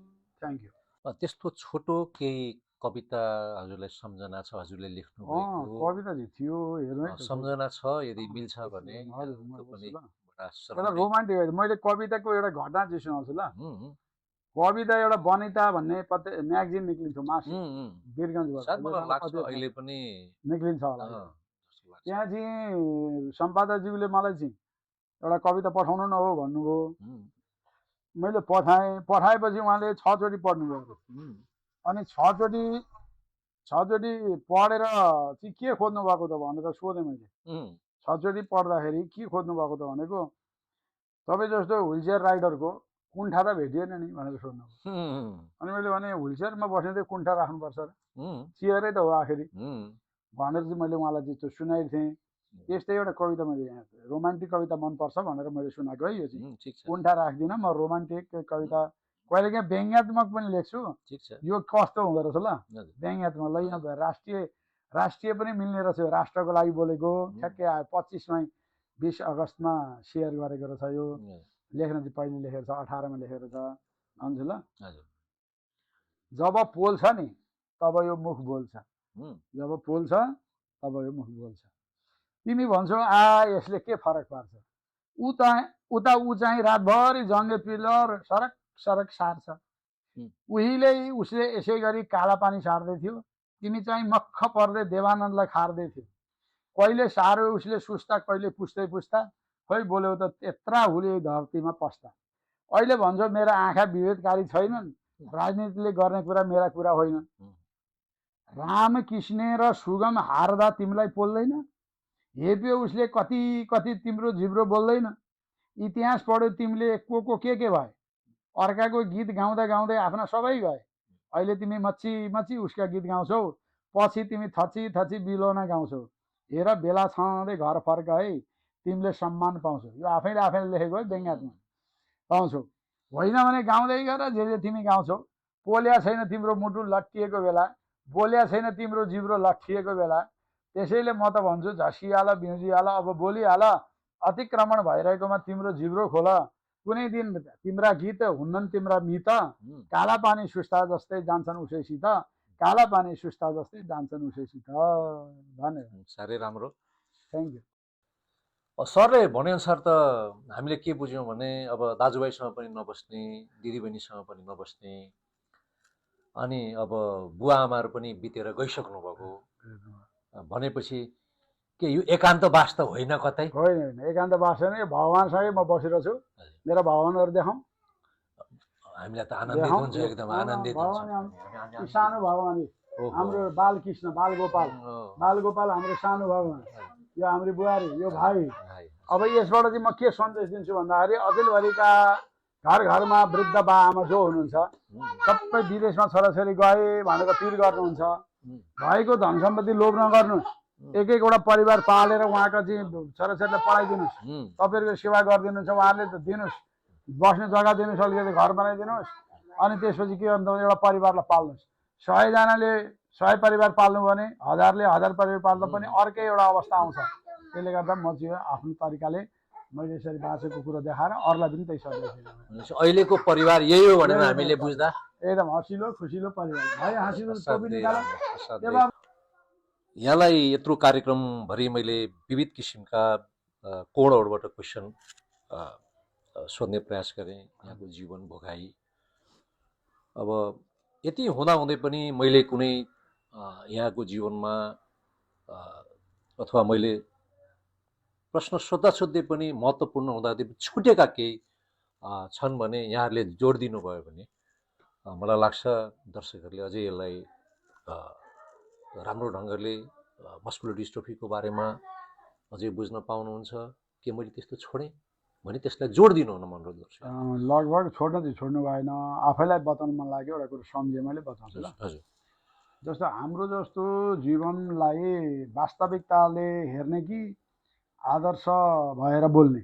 Thank you. त्यस्तो छोटो केही कविता हजुरलाई सम्झना छ हजुरले लेख्नु भएको? कविता चाहिँ थियो हेर्नु सम्झना छ यदि मिल्छ भने रोमान्टिक मैले कविताको एउटा घटना चाहिँ सुनाउँछु ल। कविता एउटा बनिता भन्ने म्यागजिन निक्लिन्थ्यो मासु वीरगञ्जबाट अहिले पनि निक्लिन्छ होला। त्यहाँ चाहिँ सम्पादकज्यूले मलाई चाहिँ एउटा कविता पठाउनु न हो भन्नुभयो। मैले पठाएपछि उहाँले 6 चोटि पढ्नुभयो। अनि 6 चोटि पढेर चाहिँ के खोज्नु भएको त भनेर सोधेँ मैले। 6 चोटि पढ्दाखेरि के खोज्नु भएको त भनेको तपाईँ जस्तो व्हिलचेयर राइडरको कुण्ठा त भेटिएन नि भनेर सोध्नु। अनि मैले भने व्हिलचेयरमा बस्ने चाहिँ कुण्ठा राख्नुपर्छ र चेयरै त हो आखिरी भनेर चाहिँ मैले उहाँलाई चाहिँ त्यो सुनाएको थिएँ। यस्तै एउटा कविता मैले यहाँ रोमान्टिक कविता मनपर्छ भनेर मैले सुनाएको है। यो चाहिँ कुण्ठा राख्दिनँ म रोमान्टिक कविता कहिलेकाहीँ व्यङ्ग्यात्मक पनि लेख्छु। यो कस्तो हुँदो रहेछ ल व्यङ्ग्यात्मक ल यहाँ राष्ट्रिय पनि मिल्ने रहेछ। राष्ट्रको लागि बोलेको ठ्याक्कै आयो 25 मई 20 अगस्तमा सेयर गरेको रहेछ। यो लेख्न चाहिँ पहिले लेखेको छ 18 मा लेखेको छ भन्छु ल। जब पोल्छ नि तब यो मुख बोल्छ जब पोल्छ तब यो मुख बोल्छ। तिमी भन्छौ यसले के फरक पार्छ उता ऊ चाहिँ रातभरि जङ्गे पिलर सरक सरक सार्छ उसले यसै गरी काला पानी सार्दै थियो तिमी चाहिँ मक्ख पर्दै देवानन्दलाई खार्दै थियो। कहिले सार्यो उसले सुस्ता कहिले पुस्दै पुस्ता खोइ बोल्यो त यत्रा हुले धरतीमा पस्ता। अहिले भन्छौ मेरा आँखा विभेदकारी छैनन् राजनीतिले गर्ने कुरा मेरा कुरा होइन। राम किस्ने र सुगम हार्दा तिमीलाई पोल्दैन हेप्यो उसले कति कति तिम्रो जिब्रो बोल्दैन। इतिहास पढ्यो तिमीले को के भए अर्काको गीत गाउँदा गाउँदै आफ्ना सबै गए। अहिले तिमी मच्छी मच्छी उसका गीत गाउँछौ पछि तिमी थची थची बिलोना गाउँछौ। हेर बेला छँदै घर फर्क है तिमीले सम्मान पाउँछौ। यो आफैले लेखेको है व्यङ्ग्यात्मक पाउँछौ। होइन भने गाउँदै गर जे तिमी गाउँछौ। पोल्या छैन तिम्रो मुटु लट्टिएको बेला बोल्या छैन तिम्रो जिब्रो लट्ठिएको बेला। त्यसैले म त भन्छु झस्किहाल बिउजिहाल अब बोलिहाल अतिक्रमण भइरहेकोमा तिम्रो जिब्रो खोल। कुनै दिन तिम्रा गीत हुन्नन् तिम्रा मित काला पानी सुस्ता जस्तै जान्छन् उसैसित काला पानी सुस्ता जस्तै जान्छन् उसैसित। धन्यवाद। साह्रै राम्रो। Thank you. सरले भनेअनुसार त हामीले के बुझ्यौँ भने अब दाजुभाइसँग पनि नबस्ने, दिदीबहिनीसँग पनि नबस्ने, अनि अब बुवा आमाहरू पनि बितेर गइसक्नु भएको भनेपछि के यो एकान्तवास त होइन कतै? होइन एकान्तवास होइन, यो भगवान्सँगै म बसिरहेको छु। मेरा भगवान्हरू देखाउँ, हामीलाई त आनन्दित हुन्छ, एकदम आनन्दित हुन्छ। भगवान् सानो भगवान् हाम्रो बालकृष्ण बालगोपाल हाम्रो सानो भगवान्, यो हाम्रो बुहारी, यो भाइ। अब यसबाट चाहिँ म के सन्देश दिन्छु भन्दाखेरि अचेलभरिका घर घरमा वृद्ध बा आमा जो हुनुहुन्छ सबै विदेशमा छोराछोरी गए भनेर पिर गर्नुहुन्छ। भएको धन सम्पत्ति लोभ नगर्नुहोस्, एक एकवटा परिवार पालेर उहाँका चाहिँ छोराछोरीलाई पढाइदिनुहोस्, तपाईँहरूको सेवा गरिदिनुहुन्छ, उहाँहरूले त दिनुहोस्, बस्ने जग्गा दिनुहोस्, अलिकति घर बनाइदिनुहोस्, अनि त्यसपछि के गर्नु एउटा परिवारलाई पाल्नुहोस्। 100जनाले 100 परिवार पाल्नु भने 1000 परिवार पाल्दा पनि अर्कै एउटा अवस्था आउँछ। त्यसले गर्दा म चाहिँ आफ्नो तरिकाले मैले यसरी बाँचेको कुरो देखाएर अरूलाई पनि त्यही सन्देश दिन्छु। अहिलेको परिवार यही हो भनेर हामीले बुझ्दा एकदम हँसिलो खुसिलो परिवार भाइ, हाँसिलो टोपी निकाल। यहाँलाई यत्रो कार्यक्रमभरि मैले विविध किसिमका कोणहरूबाट क्वेसन सोध्ने प्रयास गरेँ, यहाँको जीवन भोगाई। अब यति हुँदाहुँदै पनि मैले कुनै यहाँको जीवनमा अथवा मैले प्रश्न सोध्दै पनि महत्त्वपूर्ण हुँदाखेरि छुटेका केही छन् भने यहाँहरूले जोड दिनुभयो भने मलाई लाग्छ दर्शकहरूले अझै यसलाई राम्रो ढङ्गले मस्कुलर डिस्ट्रोफीको बारेमा अझै बुझ्न पाउनुहुन्छ। के मैले त्यस्तो छोडेँ भने त्यसलाई जोड दिनुहुन मन गर्छु। लगभग छोड्न चाहिँ छोड्नु भएन, आफैलाई बताउनु मन लाग्यो एउटा कुरो सम्झेँ मैले बताउँछु ल। हजुर, जस्तो हाम्रो जस्तो जीवनलाई वास्तविकताले हेर्ने कि आदर्श भएर बोल्ने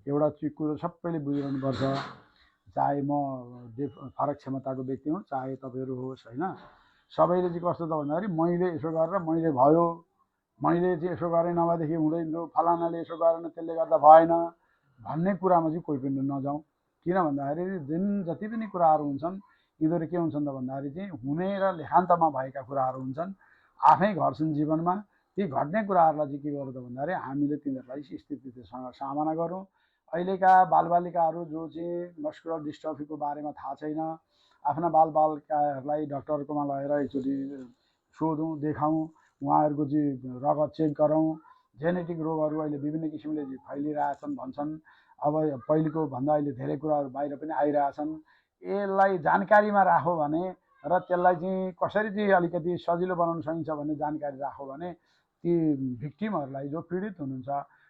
एउटा चाहिँ कुरो सबैले बुझिरहनुपर्छ। चाहे म फरक क्षमताको व्यक्ति हुँ, चाहे तपाईँहरू होस्, होइन, सबैले चाहिँ कस्तो त भन्दाखेरि मैले यसो गरेर मैले भयो, मैले चाहिँ यसो गरेँ नभएदेखि हुँदैन, फलानाले यसो गरेन त्यसले गर्दा भएन भन्ने कुरामा चाहिँ कोही पनि नजाउँ। किन भन्दाखेरि जुन जति पनि कुराहरू हुन्छन् यिनीहरू के हुन्छन् त भन्दाखेरि चाहिँ हुने र लेखान्तमा भएका कुराहरू हुन्छन्, आफै घट्छन् जीवनमा। ती घट्ने कुराहरूलाई चाहिँ के गर्नु त भन्दाखेरि हामीले तिनीहरूलाई स्थितिसँग सामना गरौँ। अहिलेका बालबालिकाहरू जो चाहिँ मस्कुलर डिस्ट्रफीको बारेमा थाहा छैन, आफ्ना बालबालिकाहरूलाई डक्टरकोमा लगेर एकचोटि सोधौँ, देखाउँ, उहाँहरूको चाहिँ रगत चेक गरौँ। जेनेटिक रोगहरू अहिले विभिन्न किसिमले फैलिरहेछन् भन्छन्। अब पहिलेको भन्दा अहिले धेरै कुराहरू बाहिर पनि आइरहेछन्। यसलाई जानकारीमा राख्यो भने र त्यसलाई चाहिँ कसरी चाहिँ अलिकति सजिलो बनाउन सकिन्छ भन्ने जानकारी राख्यो भने ती भिक्टिमहरूलाई जो पीडित हुनुहुन्छ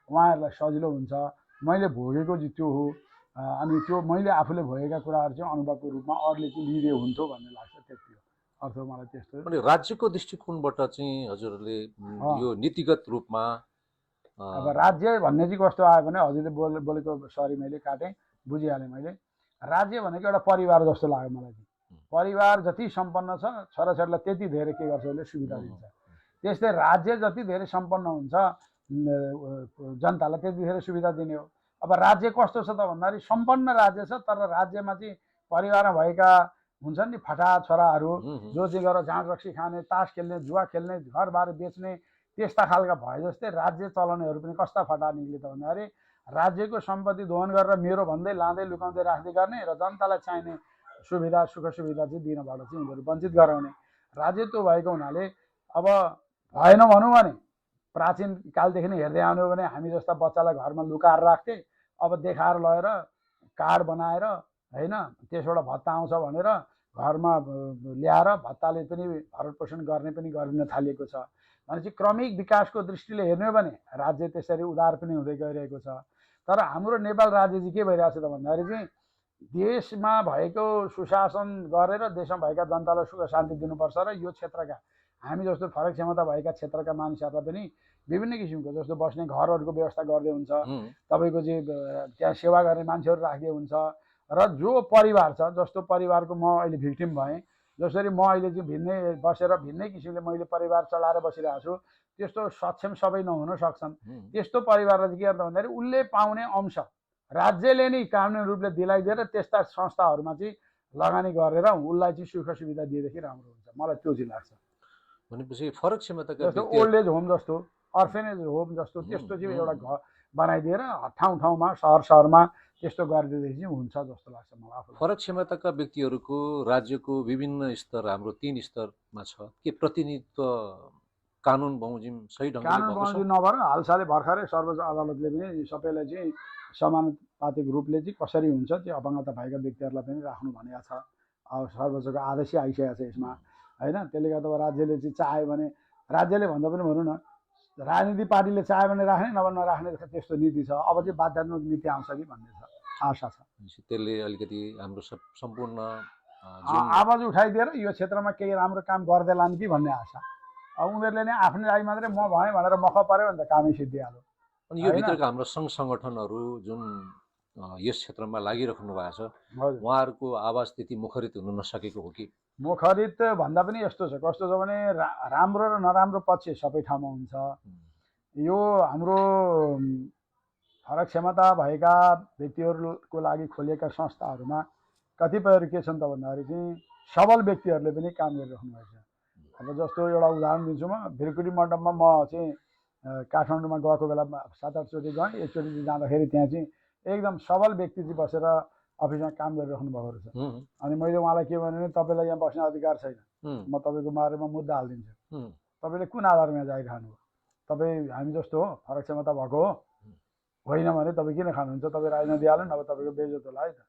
उहाँहरूलाई सजिलो हुन्छ। मैले भोगेको चाहिँ त्यो हो, अनि त्यो मैले आफूले भोगेका कुराहरू चाहिँ अनुभवको रूपमा अरूले चाहिँ लिँदै हुन्थ्यो भन्ने लाग्छ। त्यति हो अर्थ मलाई त्यस्तो। अनि राज्यको दृष्टिकोणबाट चाहिँ हजुरहरूले यो नीतिगत रूपमा अब राज्य भन्ने चाहिँ कस्तो आयो भने हजुरले बोलेको सरी मैले काटेँ, बुझिहालेँ मैले। राज्य भनेको एउटा परिवार जस्तो लाग्यो मलाई चाहिँ। परिवार जति सम्पन्न छ छोराछोरीलाई त्यति धेरै के गर्छ उसले सुविधा दिन्छ। त्यस्तै राज्य जति धेरै सम्पन्न हुन्छ जनतालाई त्यति धेरै सुविधा दिने हो। अब राज्य कस्तो छ त भन्दाखेरि सम्पन्न राज्य छ, तर राज्यमा चाहिँ परिवारमा भएका हुन्छन् नि फटा छोराहरू जो चाहिँ गरेर झाँड रक्सी खाने, तास खेल्ने, जुवा खेल्ने, घरबार बेच्ने, त्यस्ता खालका भए जस्तै राज्य चलाउनेहरू पनि कस्ता फटा निक्ले त भन्दाखेरि राज्यको सम्पत्ति दोहन गरेर मेरो भन्दै लाँदै लुकाउँदै राख्दै गर्ने र जनतालाई चाहिने सुविधा सुख सुविधा चाहिँ दिनबाट चाहिँ उनीहरू वञ्चित गराउने राज्यत्व भएको हुनाले अब भएन भनौँ भने प्राचीन कालदेखि नै हेर्दै आउनु भने हामी जस्ता बच्चालाई घरमा लुकाएर राख्थे, अब देखाएर लगेर कार्ड बनाएर होइन त्यसबाट भत्ता आउँछ भनेर घरमा ल्याएर भत्ताले पनि भरण पोषण गर्ने पनि गरिन थालिएको छ। भनेपछि क्रमिक विकासको दृष्टिले हेर्ने हो भने राज्य त्यसरी उदार पनि हुँदै गइरहेको छ। तर हाम्रो नेपाल राज्य चाहिँ के भइरहेको छ त भन्दाखेरि चाहिँ देशमा भएको सुशासन गरेर देशमा भएका जनतालाई सुख शान्ति दिनुपर्छ र यो क्षेत्रका हामी जस्तो फरक क्षमता भएका क्षेत्रका मानिसहरूलाई पनि विभिन्न किसिमको जस्तो बस्ने घरहरूको व्यवस्था गर्दै हुन्छ, तपाईँको चाहिँ त्यहाँ सेवा गर्ने मान्छेहरू राख्दै हुन्छ। र जो परिवार छ, जस्तो परिवारको म अहिले भिक्टिम भएँ, जसरी म अहिले चाहिँ भिन्नै बसेर भिन्नै किसिमले मैले परिवार चलाएर बसिरहेको छु, त्यस्तो सक्षम सबै नहुन सक्छन्। त्यस्तो परिवारलाई चाहिँ के गर्दा भन्दाखेरि उसले पाउने अंश राज्यले नै कानुनी रूपले दिलाइदिएर त्यस्ता संस्थाहरूमा चाहिँ लगानी गरेर उसलाई चाहिँ सुख सुविधा दिएदेखि राम्रो हुन्छ, मलाई त्यो चाहिँ लाग्छ। भनेपछि फरक क्षमताका जस्तो ओल्ड एज होम जस्तो, अर्फेनेज होम जस्तो त्यस्तो चाहिँ एउटा बनाइदिएर ठाउँ ठाउँमा सहरमा त्यस्तो गरिदिएदेखि चाहिँ हुन्छ जस्तो लाग्छ मलाई आफूलाई। फरक क्षमताका व्यक्तिहरूको राज्यको विभिन्न स्तर हाम्रो 3 स्तरमा छ के प्रतिनिधित्व कानुन बमोजिम सही ढङ्गले कानुन भएको छ? बमोजिम नभएर हालसालै भर्खरै सर्वोच्च अदालतले पनि सबैलाई चाहिँ समानुपातिक रूपले चाहिँ कसरी हुन्छ त्यो अपाङ्गता भएका व्यक्तिहरूलाई पनि राख्नु भनेको छ। अब सर्वोच्चको आदेशै आइसकेको छ यसमा होइन। त्यसले गर्दा अब राज्यले चाहिँ चाह्यो भने राज्यले भन्दा पनि भनौँ न राजनीतिक पार्टीले चाह्यो भने राख्ने नभए नराख्ने त्यस्तो नीति छ। अब चाहिँ बाध्यात्मक नीति आउँछ कि भन्ने छ आशा छ। त्यसले अलिकति हाम्रो सम्पूर्ण आवाज उठाइदिएर यो क्षेत्रमा केही राम्रो काम गर्दैलान् कि भन्ने आशा। अब उनीहरूले नै आफ्नै लागि मात्रै म भएँ भनेर मख पऱ्यो भने त कामै सिद्धिहाल्यो। अनि यो भित्रका हाम्रो सङ्घ सङ्गठनहरू जुन यस क्षेत्रमा लागिराख्नु भएको छ उहाँहरूको आवाज त्यति मुखरित हुन नसकेको हो कि? मुखरित भन्दा पनि यस्तो छ, कस्तो छ भने राम्रो र नराम्रो पक्ष सबै ठाउँमा हुन्छ। यो हाम्रो फरक क्षमता भएका व्यक्तिहरूको लागि खोलिएका संस्थाहरूमा कतिपयहरू के छन् त भन्दाखेरि चाहिँ सबल व्यक्तिहरूले पनि काम गरिराख्नु भएको छ। अब जस्तो एउटा उदाहरण दिन्छु, म भिरकुटी मण्डपमा म चाहिँ काठमाडौँमा गएको बेला 7-8 चोटि गएँ। एकचोटि जाँदाखेरि त्यहाँ चाहिँ एकदम सबल व्यक्ति चाहिँ बसेर अफिसमा काम गरिराख्नु भएको रहेछ। अनि मैले उहाँलाई के भने तपाईँलाई यहाँ बस्ने अधिकार छैन, म तपाईँको बारेमा मुद्दा हालिदिन्छु, तपाईँले कुन आधारमा यहाँ जागिरहनु हो, तपाईँ हामी जस्तो हो फरक क्षमता भएको हो होइन भने तपाईँ किन खानुहुन्छ, तपाईँ राजनीति हाल्नु नभए तपाईँको बेइज्जत होला है त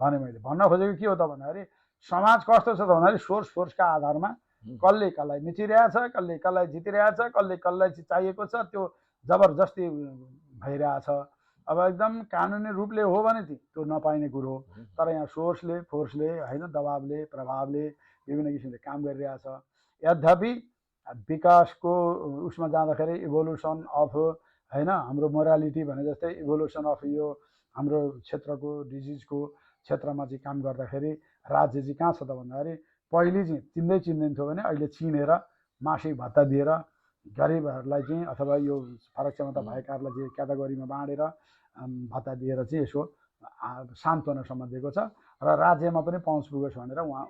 भने। मैले भन्न खोजेको के हो त भन्दाखेरि समाज कस्तो छ त भन्दाखेरि सोर्स फोर्सका आधारमा कसले कसलाई मिचिरहेछ, कसले कसलाई जितिरहेछ, कसले कसलाई चाहिएको छ त्यो जबरजस्ती भइरहेछ। अब एकदम कानुनी रूपले हो भने त्यो नपाइने कुरो हो, तर यहाँ सोर्सले फोर्सले होइन दबावले प्रभावले विभिन्न किसिमले काम गरिरहेछ। यद्यपि विकासको उसमा जाँदाखेरि इभोल्युसन अफ होइन हाम्रो मोरालिटी भने जस्तै इभोल्युसन अफ यो हाम्रो क्षेत्रको डिजिजको क्षेत्रमा चाहिँ काम गर्दाखेरि राज्य चाहिँ कहाँ छ त भन्दाखेरि पहिले चाहिँ चिन्दैन थियो भने अहिले चिनेर मासिक भत्ता दिएर गरिबहरूलाई चाहिँ अथवा यो फरक क्षमता भएकाहरूलाई चाहिँ क्याटेगोरीमा बाँडेर भत्ता दिएर चाहिँ यसो सान्त्वनासम्म दिएको छ र राज्यमा पनि पहुँच पुगोस् भनेर उहाँ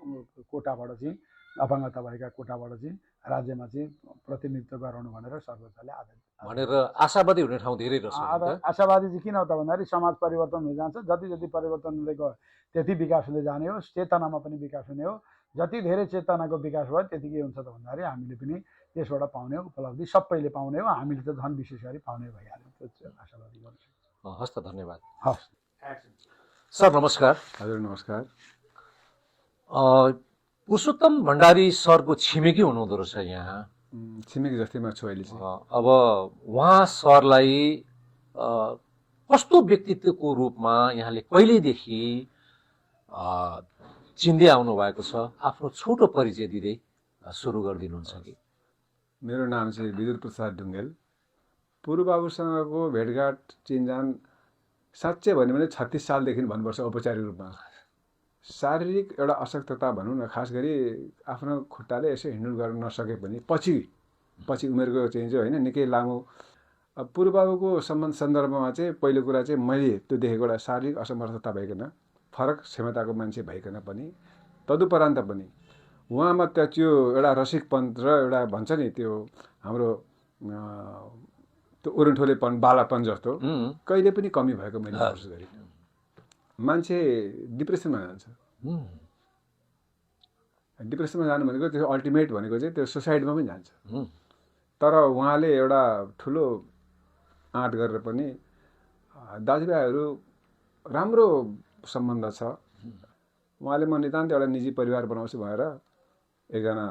कोटाबाट चाहिँ अपाङ्गता भएका कोटाबाट चाहिँ राज्यमा चाहिँ प्रतिनिधित्व गराउनु भनेर सर्वोच्चले आदेश भनेर आशावादी हुने ठाउँ धेरै रहेछ। आशावादी चाहिँ किन हो त भन्दाखेरि समाज परिवर्तन हुन जान्छ, जति जति परिवर्तन हुँदै गयो त्यति विकास हुँदै जाने हो, चेतनामा पनि विकास हुने हो। जति धेरै चेतनाको विकास भयो त्यति के हुन्छ त भन्दाखेरि हामीले पनि त्यसबाट पाउने उपलब्धि सबैले पाउने हो, हामीले त झन् विशेष गरी पाउने भइहाल्यो। त्यो आशावादी गर्छु। हस् त, धन्यवाद। हस् सर नमस्कार। हजुर नमस्कार। पुरुषोत्तम भण्डारी सरको छिमेकी हुनुहुँदो रहेछ यहाँ, छिमेकी जस्तैमा छु अहिले चाहिँ। अब उहाँ सरलाई कस्तो व्यक्तित्वको रूपमा यहाँले कहिलेदेखि चिन्दै आउनु भएको छ, आफ्नो छोटो परिचय दिँदै सुरु गरिदिनुहुन्छ कि? मेरो नाम चाहिँ विदुर प्रसाद ढुङ्गेल। पुरुबाबुसँगको भेटघाट चिनजान साँच्चै भन्यो भने 36 सालदेखि भन्नुपर्छ औपचारिक रूपमा। शारीरिक एउटा अशक्तता भनौँ न, खास गरी आफ्नो खुट्टाले यसो हिँड्डुल गर्न नसके पनि पछि उमेरको चाहिँ होइन निकै लामो। पुरुबाबुको सन्दर्भमा चाहिँ पहिलो कुरा चाहिँ मैले त्यो देखेको एउटा शारीरिक असमर्थता भइकन, फरक क्षमताको मान्छे भइकन पनि तदुपरान्त पनि उहाँमा त्यो एउटा रसिकपन र एउटा भन्छ नि त्यो हाम्रो त्यो ओरन्ठोलेपन बालापन जस्तो कहिले पनि कमी भएको मैले महसुस गरेँ। मान्छे डिप्रेसनमा जान्छ। डिप्रेसनमा जानु भनेको त्यो अल्टिमेट भनेको चाहिँ त्यो सुसाइडमा पनि जान्छ। तर उहाँले एउटा ठुलो आँट गरेर पनि दाजुभाइहरू राम्रो सम्बन्ध छ। उहाँले म नितान्त एउटा निजी परिवार बनाउँछु भनेर एकजना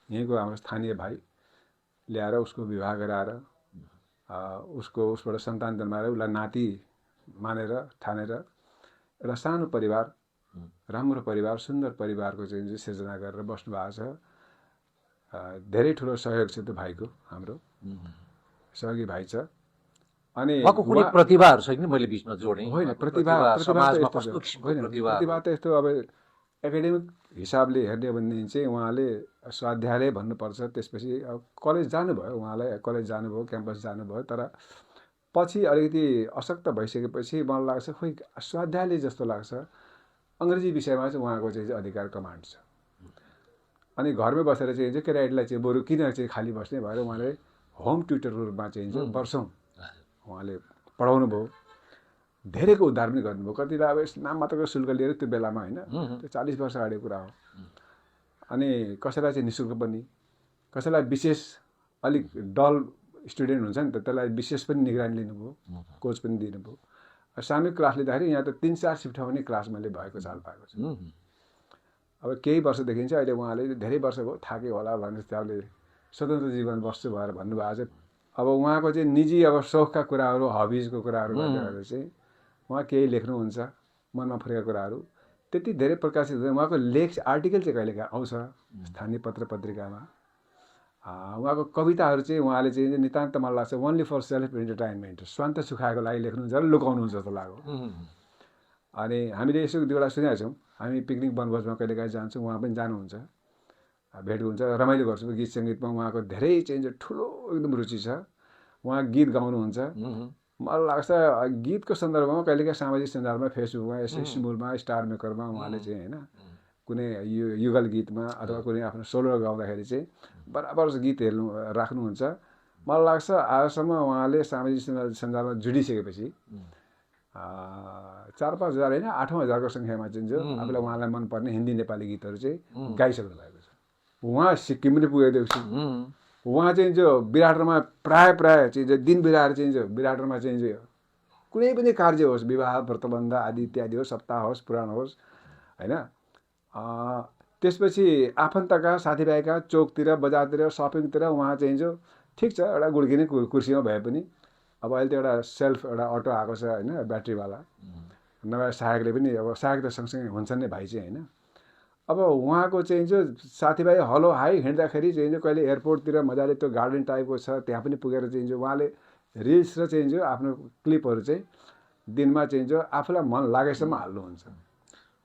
यहीँको हाम्रो स्थानीय भाइ ल्याएर उसको विवाह गराएर उसबाट सन्तान जन्माएर उसलाई नाति मानेर ठानेर एउटा सानो परिवार, राम्रो परिवार, सुन्दर परिवारको चाहिँ सिर्जना गरेर बस्नु भएको छ। धेरै ठुलो सहयोग छ त्यो भाइको, हाम्रो सहयोगी भाइ छ। अनि कुनै प्रतिभाहरू छ कि मैले बिचमा जोडेँ? होइन, प्रतिभा त यस्तो अब एकाडेमिक हिसाबले हेर्ने भनेदेखि चाहिँ उहाँले स्वाध्याय भन्नुपर्छ। त्यसपछि अब कलेज जानुभयो, उहाँलाई कलेज जानुभयो, क्याम्पस जानुभयो। तर पछि अलिकति अशक्त भइसकेपछि मलाई लाग्छ खोइ स्वाध्यायले जस्तो लाग्छ। अङ्ग्रेजी विषयमा चाहिँ उहाँको चाहिँ अधिकार कमान्ड छ। अनि घरमै बसेर चाहिँ केटाकेटीलाई चाहिँ बरु किन चाहिँ खाली बस्ने भएर उहाँले होम ट्युटरको रूपमा चाहिँ वर्षौँ उहाँले पढाउनु भयो, धेरैको उद्धार पनि गर्नुभयो। कतिलाई अब नाम मात्रको शुल्क लिएर त्यो बेलामा होइन, त्यो 40 वर्ष अगाडिको कुरा हो। अनि कसैलाई चाहिँ निःशुल्क पनि, कसैलाई विशेष अलिक डल स्टुडेन्ट हुन्छ नि त, त्यसलाई विशेष पनि निगरानी लिनुभयो, कोच पनि दिनुभयो। सामूहिक क्लास लिँदाखेरि यहाँ त 3-4 सिफ्टमा पनि क्लास मैले भएको चाल पाएको छु। अब केही वर्षदेखि चाहिँ अहिले उहाँले धेरै वर्ष भयो थाके होला भन्ने हिसाबले स्वतन्त्र जीवन बस्छु भनेर भन्नुभएको छ। अब उहाँको चाहिँ निजी अब सौखका कुराहरू, हबिजको कुराहरू गर्दाखेरि चाहिँ उहाँ केही लेख्नुहुन्छ मनमा फुरेका कुराहरू, त्यति धेरै प्रकाशित हुँदैन। उहाँको लेख आर्टिकल चाहिँ कहिलेकाहीँ आउँछ स्थानीय पत्र पत्रिकामा। उहाँको कविताहरू चाहिँ उहाँले चाहिँ नितान्त मलाई लाग्छ ओन्ली फर सेल्फ इन्टरटेनमेन्ट, स्वान्त सुखाएको लागि लेख्नुहुन्छ र लुकाउनुहुन्छ जस्तो लाग्यो। अनि हामीले यसो दुईवटा सुनेका छौँ, हामी पिकनिक वनभोजमा कहिलेकाहीँ जान्छौँ, उहाँ पनि जानुहुन्छ, भेट हुन्छ, रमाइलो गर्छौँ। गीत सङ्गीतमा उहाँको धेरै चाहिँ ठुलो एकदम रुचि छ। उहाँ गीत गाउनुहुन्छ। मलाई लाग्छ गीतको सन्दर्भमा कहिलेकाहीँ सामाजिक सञ्जालमा, फेसबुकमा, यसो स्मुलमा, स्टार मेकरमा उहाँले चाहिँ होइन कुनै युगल गीतमा अथवा कुनै आफ्नो सोलो गाउँदाखेरि चाहिँ बराबर गीत राख्नुहुन्छ। मलाई लाग्छ आजसम्म उहाँले सामाजिक सञ्जालमा जुडिसकेपछि 4-5 हजार होइन 8 हजारको सङ्ख्यामा चाहिँ जो आफूलाई उहाँलाई मनपर्ने हिन्दी नेपाली गीतहरू चाहिँ गाइसक्नु भएको छ। उहाँ सिक्किम पनि पुगेपछि उहाँ चाहिँ जो विराटनगरमा प्राय चाहिँ जो दिन बिराएर चाहिँ जो विराटनगरमा चाहिँ जो कुनै पनि कार्य होस्, विवाह व्रतबन्ध आदि इत्यादि होस्, सप्ताह होस्, पुराण होस् होइन, त्यसपछि आफन्तका साथीभाइका चोकतिर, बजारतिर, सपिङतिर उहाँ चाहिँ जो ठिक छ एउटा गुड्किने कुर्सीमा भए पनि, अब अहिले त एउटा सेल्फ एउटा अटो आएको छ होइन, ब्याट्रीवाला, नभए सहायकले पनि, अब सहायक त सँगसँगै हुन्छन् नै भाइ चाहिँ होइन। अब उहाँको चाहिँ जो साथीभाइ हलो हाई हिँड्दाखेरि चाहिँ जो कहिले एयरपोर्टतिर मजाले त्यो गार्डन टाइपको छ त्यहाँ पनि पुगेर चाहिँ जो उहाँले रिल्स र चाहिँ जो आफ्नो क्लिपहरू चाहिँ दिनमा चाहिँ जो आफूलाई मन लागेसम्म हाल्नुहुन्छ।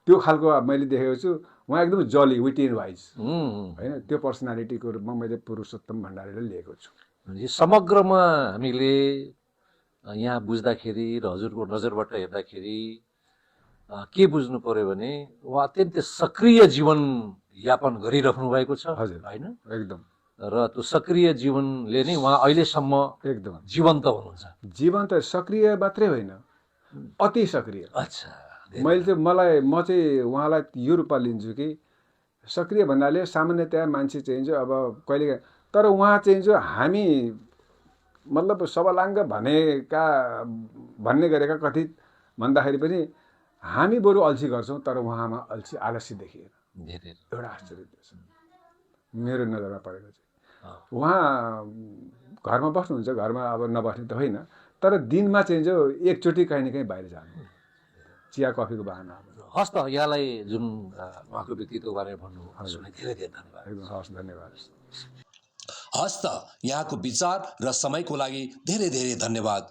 त्यो खालको मैले देखेको छु। उहाँ एकदम जली, विटी एन्ड वाइज होइन, त्यो पर्सनालिटीको रूपमा मैले पुरुषोत्तम भण्डारीले लिएको छु। समग्रमा हामीले यहाँ बुझ्दाखेरि र हजुरको नजरबाट हेर्दाखेरि के बुझ्नु पर्यो भने उहाँ अत्यन्तै सक्रिय जीवन यापन गरिराख्नु भएको छ होइन, एकदम। र त्यो सक्रिय जीवनले नै उहाँ अहिलेसम्म एकदम जीवन्त हुनुहुन्छ। जीवन्त सक्रिय मात्रै होइन, अति सक्रिय। अच्छा, म चाहिँ उहाँलाई यो रूपमा लिन्छु कि सक्रिय भन्नाले सामान्यतया मान्छे चाहिँ जो अब कहिले, तर उहाँ चाहिँ जो हामी मतलब सबलाङ्ग भन्ने गरेका कथित भन्दाखेरि पनि हामी बरु अल्छी गर्छौँ, तर उहाँमा आलस्य देखिएन। एउटा आश्चर्य छ मेरो नजरमा परेको चाहिँ। उहाँ घरमा बस्नुहुन्छ, घरमा अब नबस्ने त होइन, तर दिनमा चाहिँ जो एकचोटि कहीँ न कहीँ बाहिर जानु, चिया कफीको बाहना। हस् त, यहाँलाई जुन उहाँको व्यक्तित्वको बारेमा भन्नुभयो धेरै धेरै धन्यवाद। एकदम हस्, धन्यवाद। हस् त, यहाँको विचार र समयको लागि धेरै धेरै धन्यवाद।